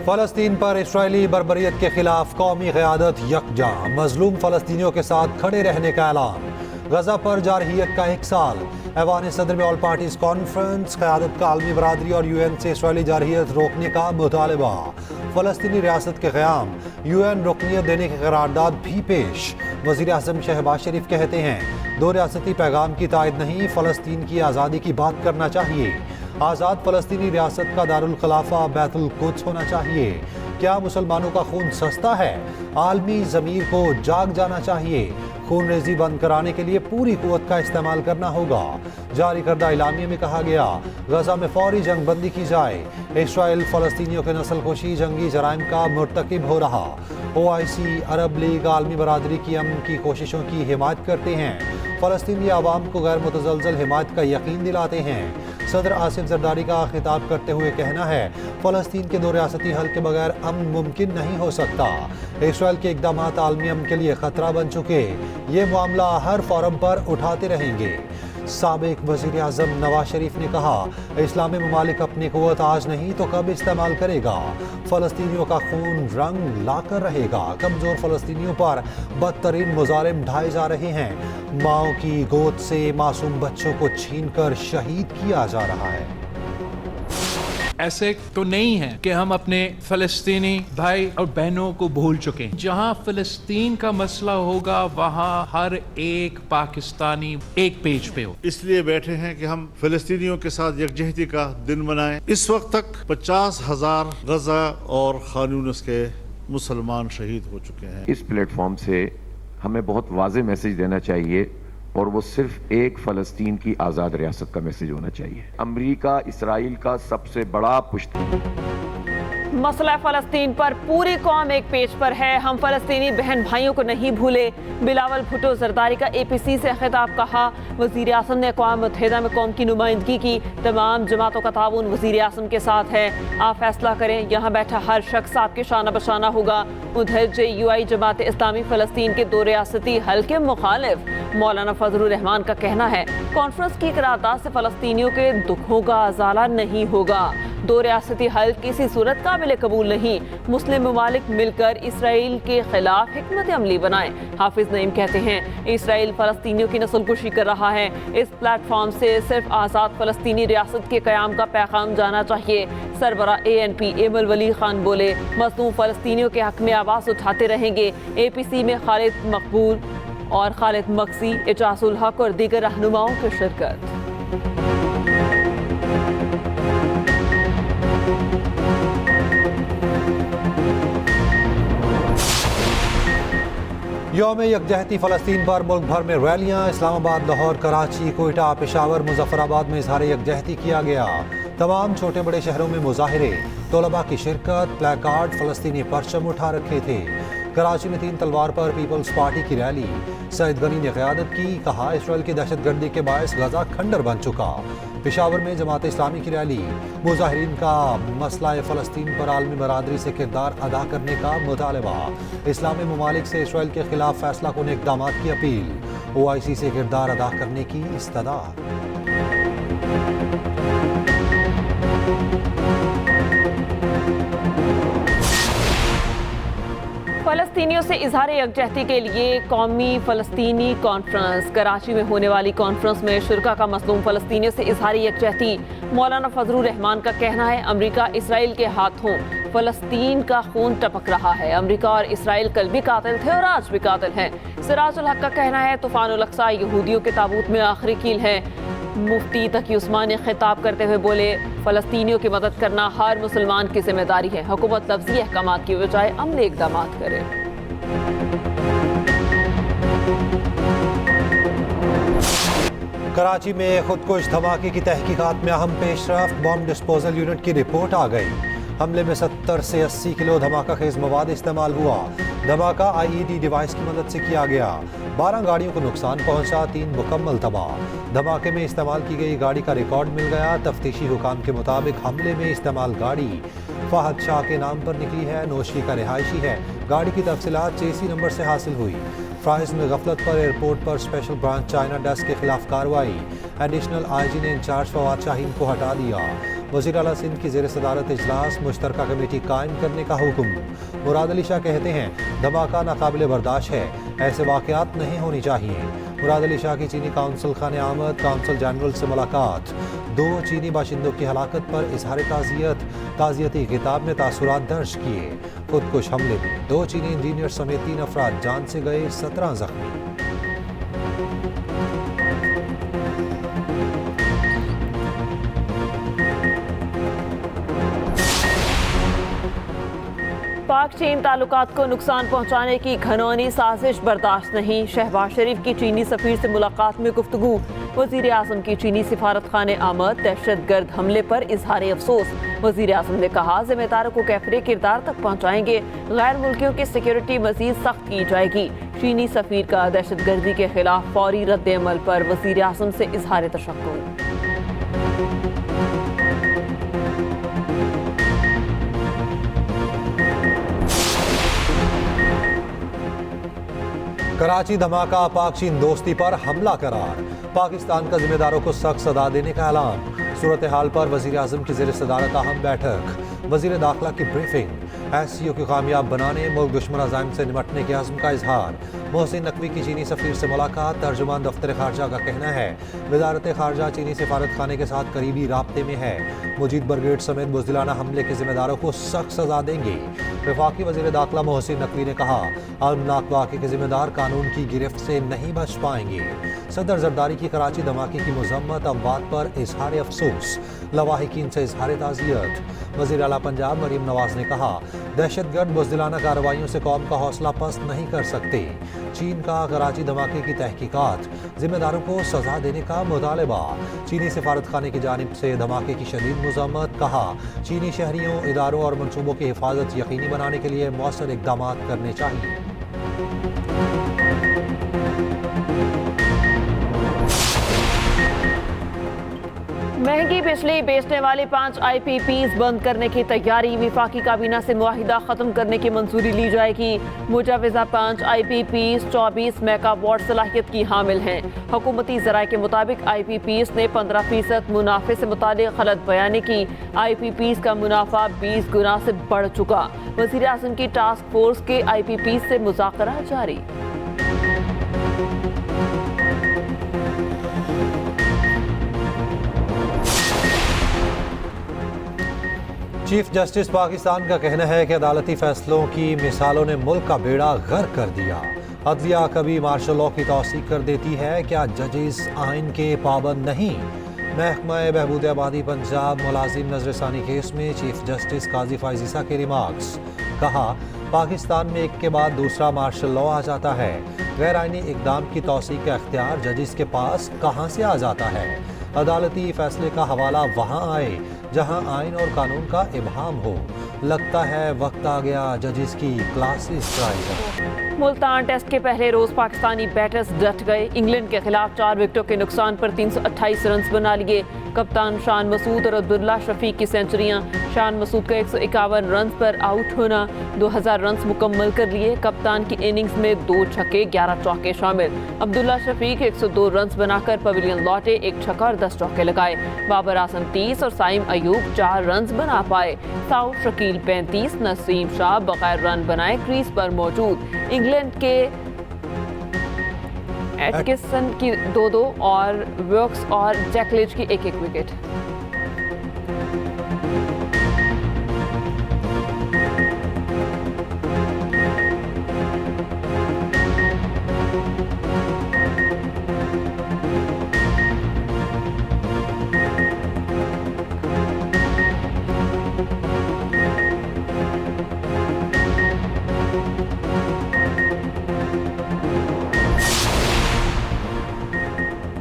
فلسطین پر اسرائیلی بربریت کے خلاف قومی قیادت یکجا، مظلوم فلسطینیوں کے ساتھ کھڑے رہنے کا اعلان۔ غزہ پر جارحیت کا 1 سال، ایوان صدر میں آل پارٹیز کانفرنس، قیادت کا عالمی برادری اور UN سے اسرائیلی جارحیت روکنے کا مطالبہ۔ فلسطینی ریاست کے قیام، UN رکنیت دینے کی قرارداد بھی پیش۔ وزیر اعظم شہباز شریف کہتے ہیں 2 ریاستی پیغام کی تائید نہیں، فلسطین کی آزادی کی بات کرنا چاہیے۔ آزاد فلسطینی ریاست کا دارالخلافہ بیت القدس ہونا چاہیے۔ کیا مسلمانوں کا خون سستا ہے؟ عالمی ضمیر کو جاگ جانا چاہیے۔ خون ریزی بند کرانے کے لیے پوری قوت کا استعمال کرنا ہوگا۔ جاری کردہ اعلامیے میں کہا گیا غزہ میں فوری جنگ بندی کی جائے۔ اسرائیل فلسطینیوں کے نسل کشی جنگی جرائم کا مرتکب ہو رہا۔ OIC، عرب لیگ عالمی برادری کی امن کی کوششوں کی حمایت کرتے ہیں۔ فلسطینی عوام کو غیر متزلزل حمایت کا یقین دلاتے ہیں۔ صدر آصف زرداری کا خطاب کرتے ہوئے کہنا ہے فلسطین کے 2 ریاستی حل کے بغیر امن ممکن نہیں ہو سکتا۔ اسرائیل کے اقدامات عالمی امن کے لیے خطرہ بن چکے، یہ معاملہ ہر فورم پر اٹھاتے رہیں گے۔ سابق وزیر اعظم نواز شریف نے کہا اسلامی ممالک اپنی قوت آج نہیں تو کب استعمال کرے گا؟ فلسطینیوں کا خون رنگ لا کر رہے گا۔ کمزور فلسطینیوں پر بدترین مظالم ڈھائے جا رہے ہیں۔ ماؤں کی گود سے معصوم بچوں کو چھین کر شہید کیا جا رہا ہے۔ ایسے تو نہیں ہے کہ ہم اپنے فلسطینی بھائی اور بہنوں کو بھول چکے ہیں۔ جہاں فلسطین کا مسئلہ ہوگا وہاں ہر ایک پاکستانی ایک پیج پہ ہو۔ اس لیے بیٹھے ہیں کہ ہم فلسطینیوں کے ساتھ یکجہتی کا دن منائیں۔ اس وقت تک 50,000 غزہ اور خان یونس کے مسلمان شہید ہو چکے ہیں۔ اس پلیٹ فارم سے ہمیں بہت واضح میسج دینا چاہیے اور وہ صرف ایک فلسطین کی آزاد ریاست کا میسج ہونا چاہیے۔ امریکہ اسرائیل کا سب سے بڑا پشت مسئلہ فلسطین پر پوری قوم ایک پیج پر ہے، ہم فلسطینی بہن بھائیوں کو نہیں بھولے۔ بلاول بھٹو زرداری کا APC سے خطاب، کہا وزیر اعظم نے اقوام متحدہ میں قوم کی نمائندگی کی، تمام جماعتوں کا تعاون وزیر اعظم کے ساتھ ہے، آپ فیصلہ کریں، یہاں بیٹھا ہر شخص آپ کے شانہ بشانہ ہوگا۔ ادھر JUI جماعت اسلامی فلسطین کے 2 ریاستی حل کے مخالف مولانا فضل الرحمان کا کہنا ہے کانفرنس کی قرارداد سے فلسطینیوں کے دکھوں کا ازالہ نہیں ہوگا، 2 ریاستی حل کسی صورت قابل قبول نہیں، مسلم ممالک مل کر اسرائیل کے خلاف حکمت عملی بنائیں۔ حافظ نعیم کہتے ہیں اسرائیل فلسطینیوں کی نسل کشی کر رہا ہے، اس پلیٹ فارم سے صرف آزاد فلسطینی ریاست کے قیام کا پیغام جانا چاہیے۔ سربراہ ANP ایمل ولی خان بولے مظلوم فلسطینیوں کے حق میں آواز اٹھاتے رہیں گے۔ APC میں خالد مقبول اور خالد مقصی، اعجاز الحق اور دیگر رہنماؤں کی شرکت۔ یوم یکجہتی فلسطین پر ملک بھر میں ریلیاں، اسلام آباد، لاہور، کراچی، کوئٹہ، پشاور، مظفر آباد میں اظہار یکجہتی کیا گیا۔ تمام چھوٹے بڑے شہروں میں مظاہرے، طلباء کی شرکت، پلے کارڈ، فلسطینی پرچم اٹھا رکھے تھے۔ کراچی میں 3 تلوار پر پیپلز پارٹی کی ریلی، سعید غنی نے قیادت کی، کہا اسرائیل کی دہشت گردی کے باعث غزہ کھنڈر بن چکا۔ پشاور میں جماعت اسلامی کی ریلی، مظاہرین کا مسئلہ فلسطین پر عالمی برادری سے کردار ادا کرنے کا مطالبہ، اسلامی ممالک سے اسرائیل کے خلاف فیصلہ کن اقدامات کی اپیل، OIC سے کردار ادا کرنے کی استدعا۔ فلسطینیوں سے اظہار یکجہتی کے لیے قومی فلسطینی کانفرنس، کراچی میں ہونے والی کانفرنس میں شرکا کا مظلوم فلسطینیوں سے اظہار یکجہتی۔ مولانا فضل الرحمان کا کہنا ہے امریکہ اسرائیل کے ہاتھوں فلسطین کا خون ٹپک رہا ہے، امریکہ اور اسرائیل کل بھی قاتل تھے اور آج بھی قاتل ہیں۔ سراج الحق کا کہنا ہے طوفان الاقصی یہودیوں کے تابوت میں آخری کیل ہے۔ مفتی تقی عثمان نے خطاب کرتے ہوئے بولے فلسطینیوں کی مدد کرنا ہر مسلمان کی ذمہ داری ہے، حکومت لفظی احکامات کی بجائے عملی اقدامات کرے۔ کراچی میں خودکش دھماکے کی تحقیقات میں اہم پیش رفت، بم ڈسپوزل یونٹ کی رپورٹ آ گئی۔ حملے میں 70 سے 80 کلو دھماکہ خیز مواد استعمال ہوا۔ دھماکہ IED ڈیوائس کی مدد سے کیا گیا۔ 12 گاڑیوں کو نقصان پہنچا، 3 مکمل تباہ۔ دھماکے میں استعمال کی گئی گاڑی کا ریکارڈ مل گیا۔ تفتیشی حکام کے مطابق حملے میں استعمال گاڑی فہد شاہ کے نام پر نکلی ہے، نوشی کا رہائشی ہے۔ گاڑی کی تفصیلات چیسی نمبر سے حاصل ہوئی۔ فرائض میں غفلت پر ایئرپورٹ پر اسپیشل برانچ چائنا ڈیسک کے خلاف کارروائی، ایڈیشنل IG نے انچارج فواد شاہین کو ہٹا دیا۔ وزیر اعلیٰ سندھ کی زیر صدارت اجلاس، مشترکہ کمیٹی قائم کرنے کا حکم۔ مراد علی شاہ کہتے ہیں دھماکہ ناقابل برداشت ہے، ایسے واقعات نہیں ہونی چاہیے۔ مراد علی شاہ کی چینی قونصل خانے آمد، قونصل جنرل سے ملاقات۔ 2 چینی باشندوں کی ہلاکت پر اظہار تعزیتی خطاب میں تاثرات درج کیے۔ خودکش حملے میں 2 چینی انجینئر سمیت 3 افراد جان سے گئے، 17 زخمی۔ پاک چین تعلقات کو نقصان پہنچانے کی گھنونی سازش برداشت نہیں، شہباز شریف کی چینی سفیر سے ملاقات میں گفتگو۔ وزیر اعظم کی چینی سفارت خانے آمد، دہشت گرد حملے پر اظہار افسوس۔ وزیر اعظم نے کہا ذمہ داروں کو کیفر کردار تک پہنچائیں گے، غیر ملکیوں کی سیکیورٹی مزید سخت کی جائے گی۔ چینی سفیر کا دہشت گردی کے خلاف فوری رد عمل پر وزیر اعظم سے اظہار تشکر۔ کراچی دھماکہ پاک چین دوستی پر حملہ قرار، پاکستان کا ذمہ داروں کو سخت سزا دینے کا اعلان۔ صورتحال پر وزیر اعظم کی زیر صدارت اہم بیٹھک، وزیر داخلہ کی بریفنگ۔ SCO کو کامیاب بنانے، ملک دشمن عزائم سے نمٹنے کے عزم کا اظہار۔ محسن نقوی کی چینی سفیر سے ملاقات، ترجمان دفتر خارجہ کا کہنا ہے وزارت خارجہ چینی سفارت خانے کے ساتھ قریبی رابطے میں ہے، مجید برگیڈ سمیت بزدلانہ حملے کے ذمہ داروں کو سخت سزا دیں گے۔ وفاقی وزیر داخلہ محسن نقوی نے کہا المناک واقعے کے ذمہ دار قانون کی گرفت سے نہیں بچ پائیں گے۔ صدر زرداری کی کراچی دھماکے کی مذمت، اموات پر اظہار افسوس، لواحقین سے اظہار تعزیت۔ وزیر اعلیٰ پنجاب مریم نواز نے کہا دہشت گرد بزدلانہ کارروائیوں سے قوم کا حوصلہ پست نہیں کر سکتے۔ چین کا کراچی دھماکے کی تحقیقات، ذمہ داروں کو سزا دینے کا مطالبہ۔ چینی سفارت خانے کی جانب سے دھماکے کی شدید مذمت، کہا چینی شہریوں، اداروں اور منصوبوں کی حفاظت یقینی بنانے کے لیے مؤثر اقدامات کرنے چاہیے۔ مہنگی بجلی بیچنے والے 5 IPPs بند کرنے کی تیاری، وفاقی کابینہ سے معاہدہ ختم کرنے کی منظوری لی جائے گی۔ مجوزہ 5 IPPs 24 میگا واٹ صلاحیت کی حامل ہیں۔ حکومتی ذرائع کے مطابق IPPs نے 15% منافع سے متعلق غلط بیانی کی۔ IPPs کا منافع 20 گنا سے بڑھ چکا۔ وزیر اعظم کی ٹاسک فورس کے IPPs سے مذاکرہ جاری۔ چیف جسٹس پاکستان کا کہنا ہے کہ عدالتی فیصلوں کی مثالوں نے ملک کا بیڑا غرق کر دیا۔ عدلیہ کبھی مارشل لاء کی توثیق کر دیتی ہے، کیا ججز آئین کے پابند نہیں؟ محکمہ بہبود آبادی پنجاب ملازم نظر ثانی کیس میں چیف جسٹس قاضی فائز عیسیٰ کے ریمارکس، کہا پاکستان میں ایک کے بعد دوسرا مارشل لاء آ جاتا ہے، غیر آئینی اقدام کی توثیق کا اختیار ججز کے پاس کہاں سے آ جاتا ہے؟ عدالتی فیصلے کا حوالہ وہاں آئے جہاں آئین اور قانون کا ابہام ہو۔ لگتا ہے وقت آ گیا ججز کی کلاسز ٹرائی کریں۔ ملتان ٹیسٹ کے پہلے روز پاکستانی بیٹرز ڈٹ گئے، انگلینڈ کے خلاف 4 وکٹوں کے نقصان پر 328 رنز بنا لیے۔ کپتان شان مسعود اور عبداللہ شفیق کی سینچریاں، شان مسعود کا 151 رنز پر آؤٹ ہونا، 2000 رنز مکمل کر لیے۔ کپتان کی اننگز میں 2 چھکے 11 چوکے شامل۔ عبداللہ شفیق 102 رنز بنا کر پویلین لوٹے، 1 چھکا اور 10 چوکے لگائے۔ بابر اعظم 30 اور سائم ایوب 4 رنز بنا پائے۔ ساؤ شکیل 35، نسیم شاہ بغیر رن بنائے کریز پر موجود۔ انگلینڈ کے ایٹکسن کی 2 اور ویوکس اور جیکلج کی 1 وکٹ۔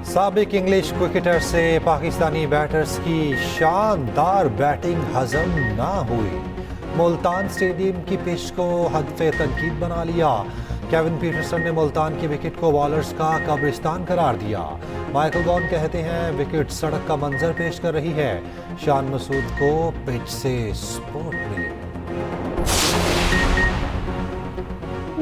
سابق انگلش کرکٹر سے پاکستانی بیٹرز کی شاندار بیٹنگ ہضم نہ ہوئی، ملتان اسٹیڈیم کی پچ کو ہدف تنقید بنا لیا۔ کیون پیٹرسن نے ملتان کی وکٹ کو بالرز کا قبرستان قرار دیا۔ مائیکل وان کہتے ہیں وکٹ سڑک کا منظر پیش کر رہی ہے، شان مسعود کو پچ سے سپورٹ ملی۔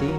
3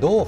2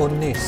19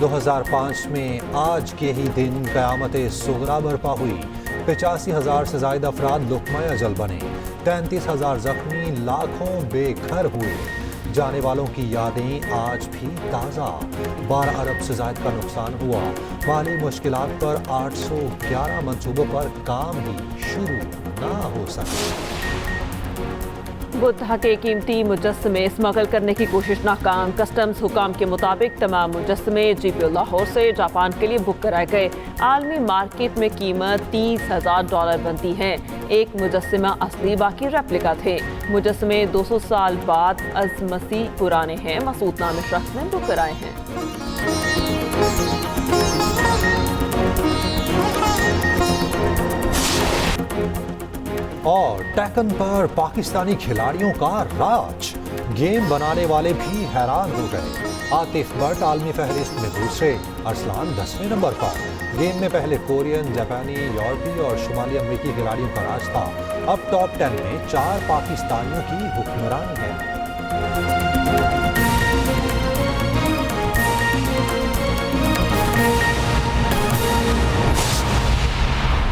2005 میں آج کے ہی دن قیامت صغریٰ برپا ہوئی. 85,000 سے زائد افراد لقمۂ اجل بنے. 33,000 زخمی، لاکھوں بے گھر ہوئے. جانے والوں کی یادیں آج بھی تازہ. 12 ارب سے زائد کا نقصان ہوا. مالی مشکلات پر 811 منصوبوں پر کام ہی شروع نہ ہو سکے. بدھا کے قیمتی مجسمے اسمگل کرنے کی کوشش ناکام. کسٹمز حکام کے مطابق تمام مجسمے GPO لاہور سے جاپان کے لیے بک کرائے گئے. عالمی مارکیٹ میں قیمت $30,000 بنتی ہے. ایک مجسمہ اصلی، باقی ریپلیکا تھے. مجسمے 200 سال بعد از مسیح پرانے ہیں. مسعود نامی شخص نے بک کرائے ہیں. اور ٹیکن پر پاکستانی کھلاڑیوں کا راج. گیم بنانے والے بھی حیران ہو گئے. عاطف بٹ عالمی فہرست میں دوسرے، ارسلان 10ویں نمبر پر. گیم میں پہلے کورین، جاپانی، یورپی اور شمالی امریکی کھلاڑیوں کا راج تھا. اب ٹاپ 10 میں 4 پاکستانیوں کی حکمرانی ہے.